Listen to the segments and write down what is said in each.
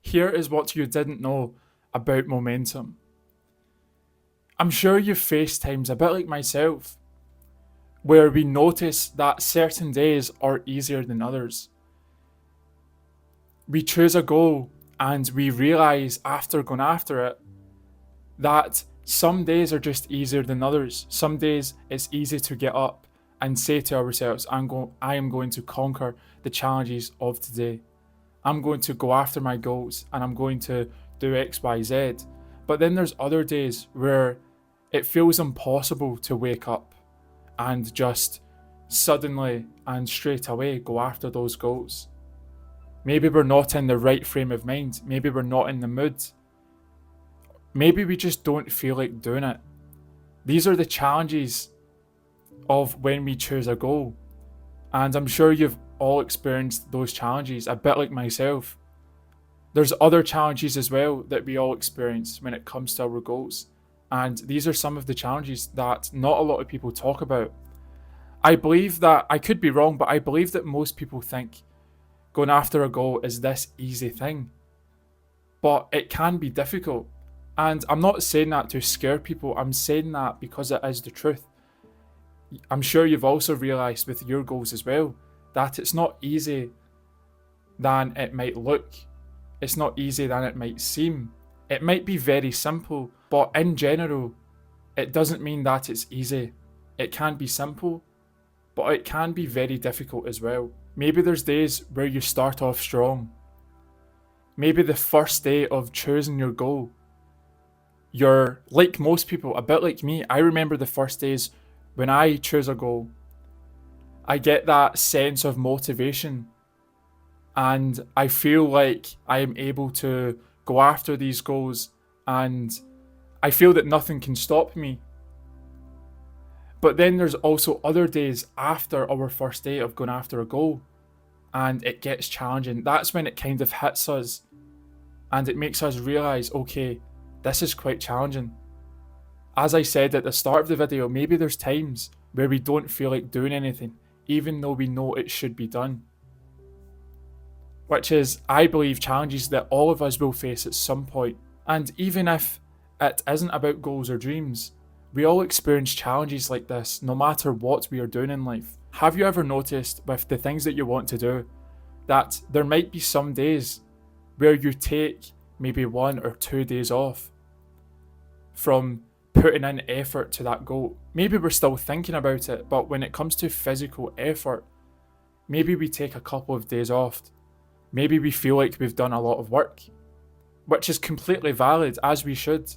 Here is what you didn't know about momentum. I'm sure you've faced times a bit like myself where we notice that certain days are easier than others. We choose a goal and we realize after going after it that some days are just easier than others. Some days it's easy to get up and say to ourselves, I am going to conquer the challenges of today. I'm going to go after my goals and I'm going to do X, Y, Z. But then there's other days where it feels impossible to wake up and just suddenly and straight away go after those goals. Maybe we're not in the right frame of mind. Maybe we're not in the mood. Maybe we just don't feel like doing it. These are the challenges of when we choose a goal. And I'm sure you've all experienced those challenges, a bit like myself. There's other challenges as well that we all experience when it comes to our goals. And these are some of the challenges that not a lot of people talk about. I believe that, I could be wrong, but I believe that most people think going after a goal is this easy thing. But it can be difficult. And I'm not saying that to scare people, I'm saying that because it is the truth. I'm sure you've also realised with your goals as well that it's not easy than it might look. It's not easy than it might seem. It might be very simple, but in general, it doesn't mean that it's easy. It can be simple, but it can be very difficult as well. Maybe there's days where you start off strong. Maybe the first day of choosing your goal, you're like most people, a bit like me. I remember the first days when I choose a goal, I get that sense of motivation and I feel like I am able to go after these goals and I feel that nothing can stop me. But then there's also other days after our first day of going after a goal and it gets challenging. That's when it kind of hits us and it makes us realise, okay, this is quite challenging. As I said at the start of the video, maybe there's times where we don't feel like doing anything, even though we know it should be done. Which is, I believe, challenges that all of us will face at some point. And even if it isn't about goals or dreams, we all experience challenges like this no matter what we are doing in life. Have you ever noticed with the things that you want to do that there might be some days where you take maybe 1 or 2 days off from putting in effort to that goal? Maybe we're still thinking about it, but when it comes to physical effort, maybe we take a couple of days off. Maybe we feel like we've done a lot of work, which is completely valid, as we should.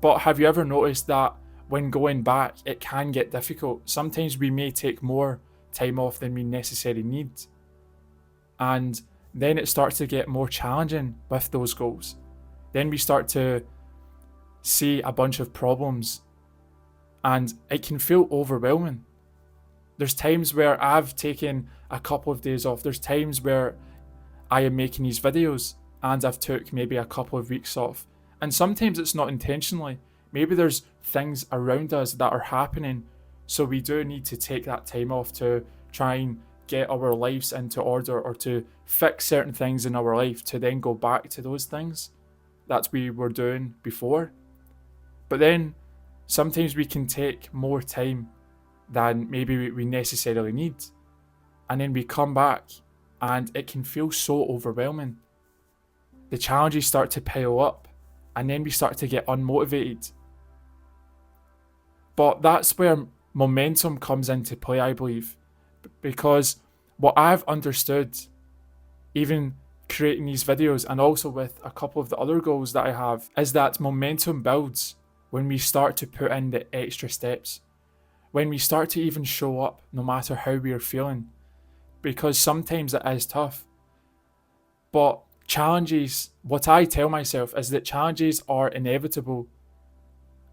But have you ever noticed that when going back, it can get difficult? Sometimes we may take more time off than we necessarily need. And then it starts to get more challenging with those goals. Then we start to see a bunch of problems and it can feel overwhelming. There's times where I've taken a couple of days off. There's times where I am making these videos and I've took maybe a couple of weeks off. And sometimes it's not intentionally. Maybe there's things around us that are happening, so we do need to take that time off to try and get our lives into order or to fix certain things in our life to then go back to those things that we were doing before. But then sometimes we can take more time than maybe we necessarily need. And then we come back and it can feel so overwhelming. The challenges start to pile up and then we start to get unmotivated. But that's where momentum comes into play, I believe. Because what I've understood, even creating these videos and also with a couple of the other goals that I have, is that momentum builds when we start to put in the extra steps. When we start to even show up no matter how we are feeling. Because sometimes it is tough. But challenges, what I tell myself is that challenges are inevitable.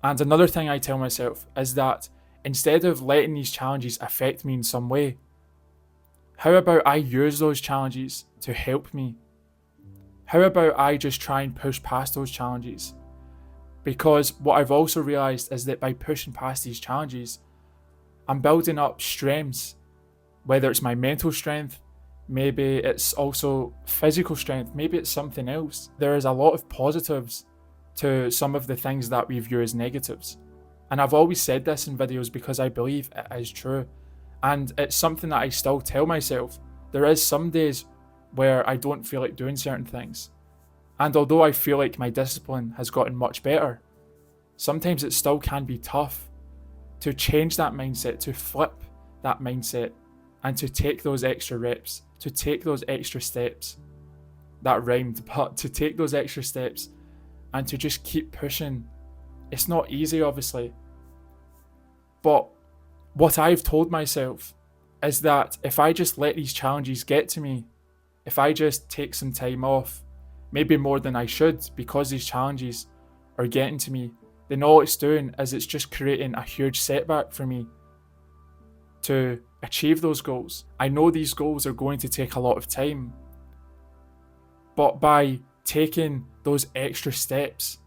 And another thing I tell myself is that instead of letting these challenges affect me in some way, how about I use those challenges to help me? How about I just try and push past those challenges? Because what I've also realised is that by pushing past these challenges, I'm building up strengths, whether it's my mental strength, Maybe it's also physical strength. Maybe it's something else. There is a lot of positives to some of the things that we view as negatives. And I've always said this in videos because I believe it is true. And it's something that I still tell myself. There is some days where I don't feel like doing certain things. And although I feel like my discipline has gotten much better, sometimes it still can be tough to change that mindset, to flip that mindset, and to take those extra reps, to take those extra steps. That rhymed, but to take those extra steps and to just keep pushing. It's not easy, obviously. But what I've told myself is that if I just let these challenges get to me, if I just take some time off, maybe more than I should because these challenges are getting to me, then all it's doing is it's just creating a huge setback for me to achieve those goals. I know these goals are going to take a lot of time, but by taking those extra steps,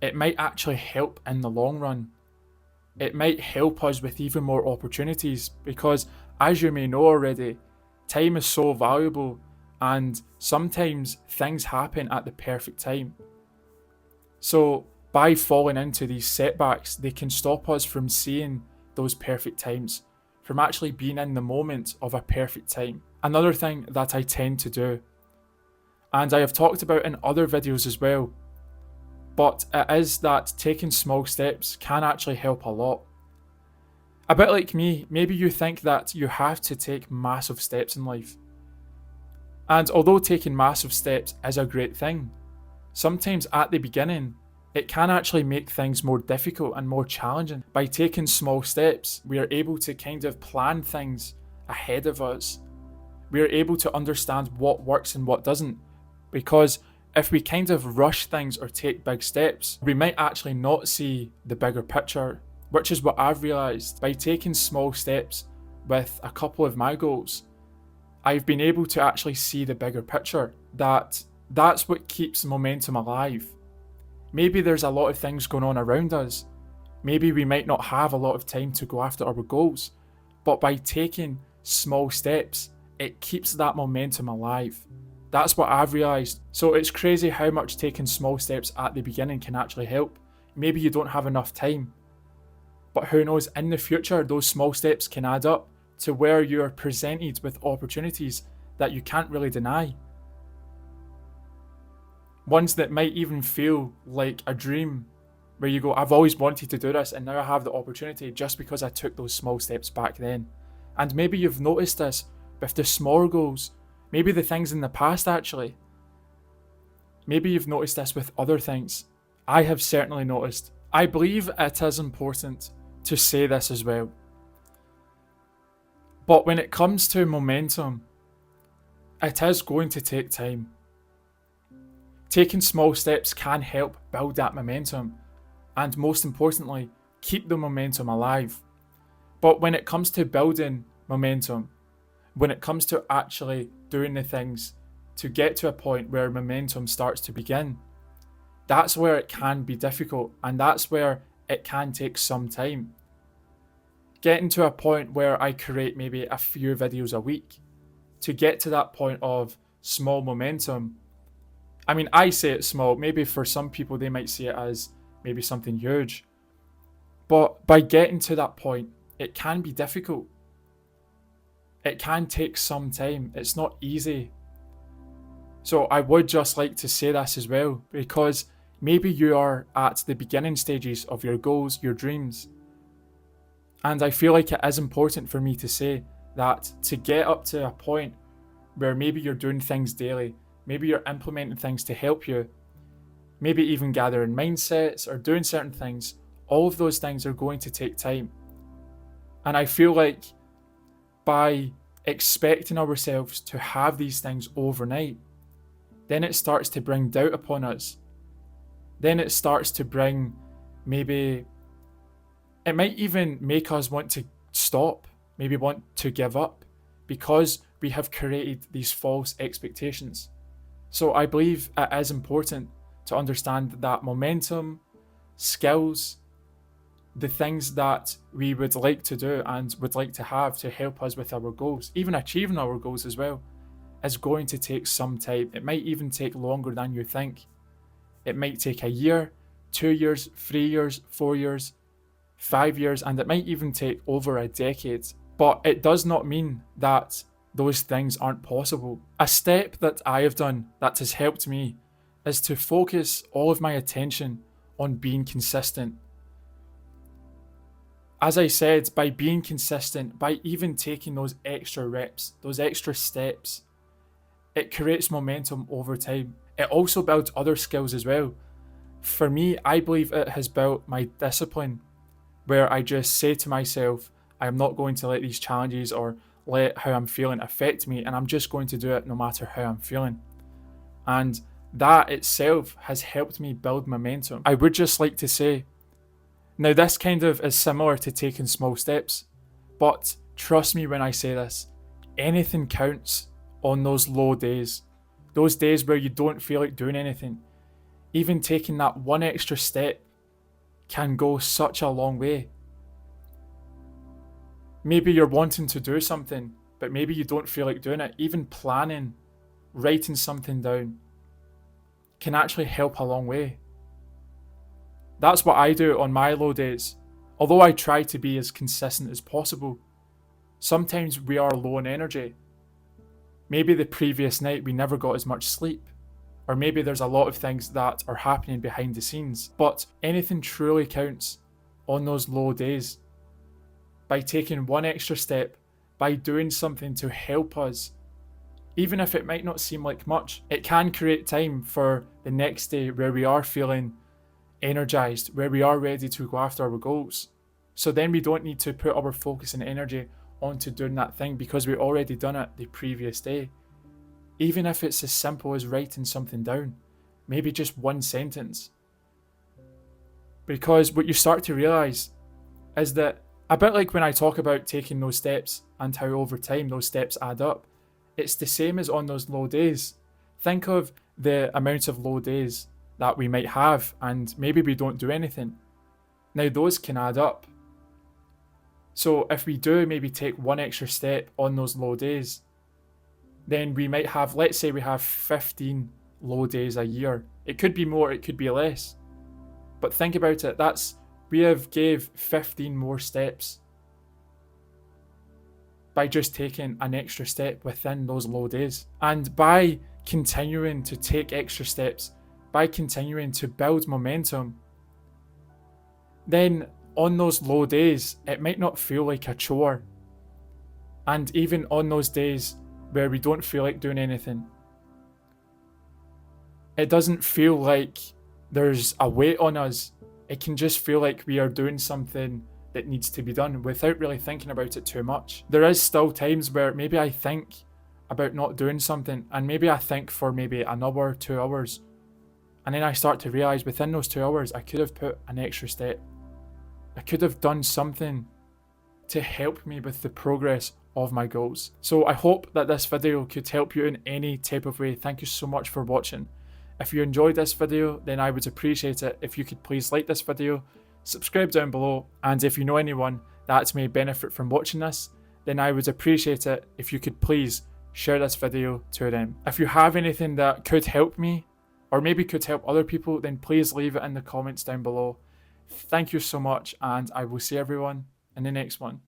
it might actually help in the long run. It might help us with even more opportunities because, as you may know already, time is so valuable and sometimes things happen at the perfect time. So by falling into these setbacks, they can stop us from seeing those perfect times, from actually being in the moment of a perfect time. Another thing that I tend to do, and I have talked about in other videos as well, but it is that taking small steps can actually help a lot. A bit like me, maybe you think that you have to take massive steps in life. And although taking massive steps is a great thing, sometimes at the beginning, it can actually make things more difficult and more challenging. By taking small steps, we are able to kind of plan things ahead of us. We are able to understand what works and what doesn't. Because if we kind of rush things or take big steps, we might actually not see the bigger picture, which is what I've realised. By taking small steps with a couple of my goals, I've been able to actually see the bigger picture. That's what keeps momentum alive. Maybe there's a lot of things going on around us. Maybe we might not have a lot of time to go after our goals, but by taking small steps, it keeps that momentum alive. That's what I've realised. So it's crazy how much taking small steps at the beginning can actually help. Maybe you don't have enough time, but who knows, in the future, those small steps can add up to where you're presented with opportunities that you can't really deny. Ones that might even feel like a dream, where you go, I've always wanted to do this and now I have the opportunity just because I took those small steps back then. And maybe you've noticed this with the smaller goals, maybe the things in the past actually. Maybe you've noticed this with other things. I have certainly noticed. I believe it is important to say this as well. But when it comes to momentum, it is going to take time. Taking small steps can help build that momentum, and most importantly, keep the momentum alive. But when it comes to building momentum, when it comes to actually doing the things to get to a point where momentum starts to begin, that's where it can be difficult, and that's where it can take some time. Getting to a point where I create maybe a few videos a week, to get to that point of small momentum. I mean, I say it's small, maybe for some people they might see it as maybe something huge. But by getting to that point, it can be difficult. It can take some time. It's not easy. So I would just like to say this as well, because maybe you are at the beginning stages of your goals, your dreams. And I feel like it is important for me to say that to get up to a point where maybe you're doing things daily, maybe you're implementing things to help you, maybe even gathering mindsets or doing certain things, all of those things are going to take time. And I feel like by expecting ourselves to have these things overnight, then it starts to bring doubt upon us. Then it starts to bring maybe, it might even make us want to stop, maybe want to give up, because we have created these false expectations. So I believe it is important to understand that momentum, skills, the things that we would like to do and would like to have to help us with our goals, even achieving our goals as well, is going to take some time. It might even take longer than you think. It might take a year, 2 years, 3 years, 4 years, 5 years, and it might even take over a decade. But it does not mean that those things aren't possible. A step that I have done that has helped me is to focus all of my attention on being consistent. As I said, by being consistent, by even taking those extra reps, those extra steps, it creates momentum over time. It also builds other skills as well. For me, I believe it has built my discipline, where I just say to myself, I am not going to let these challenges or let how I'm feeling affect me, and I'm just going to do it no matter how I'm feeling. And that itself has helped me build momentum. I would just like to say, now this kind of is similar to taking small steps, but trust me when I say this, anything counts on those low days, those days where you don't feel like doing anything. Even taking that one extra step can go such a long way. Maybe you're wanting to do something, but maybe you don't feel like doing it. Even planning, writing something down can actually help a long way. That's what I do on my low days. Although I try to be as consistent as possible, sometimes we are low on energy. Maybe the previous night we never got as much sleep, or maybe there's a lot of things that are happening behind the scenes. But anything truly counts on those low days. By taking one extra step, by doing something to help us, even if it might not seem like much, it can create time for the next day where we are feeling energized, where we are ready to go after our goals. So then we don't need to put our focus and energy onto doing that thing because we already done it the previous day. Even if it's as simple as writing something down, maybe just one sentence. Because what you start to realize is that, a bit like when I talk about taking those steps and how over time those steps add up, it's the same as on those low days. Think of the amount of low days that we might have and maybe we don't do anything. Now those can add up. So if we do maybe take one extra step on those low days, then we might have, let's say we have 15 low days a year. It could be more, it could be less. But think about it, we have gave 15 more steps by just taking an extra step within those low days. And by continuing to take extra steps, by continuing to build momentum, then on those low days, it might not feel like a chore. And even on those days where we don't feel like doing anything, it doesn't feel like there's a weight on us. It can just feel like we are doing something that needs to be done without really thinking about it too much. There is still times where maybe I think about not doing something, and maybe I think for maybe an hour, 2 hours, and then I start to realise within those 2 hours I could have put an extra step. I could have done something to help me with the progress of my goals. So I hope that this video could help you in any type of way. Thank you so much for watching. If you enjoyed this video, then I would appreciate it if you could please like this video, subscribe down below, and if you know anyone that may benefit from watching this, then I would appreciate it if you could please share this video to them. If you have anything that could help me, or maybe could help other people, then please leave it in the comments down below. Thank you so much, and I will see everyone in the next one.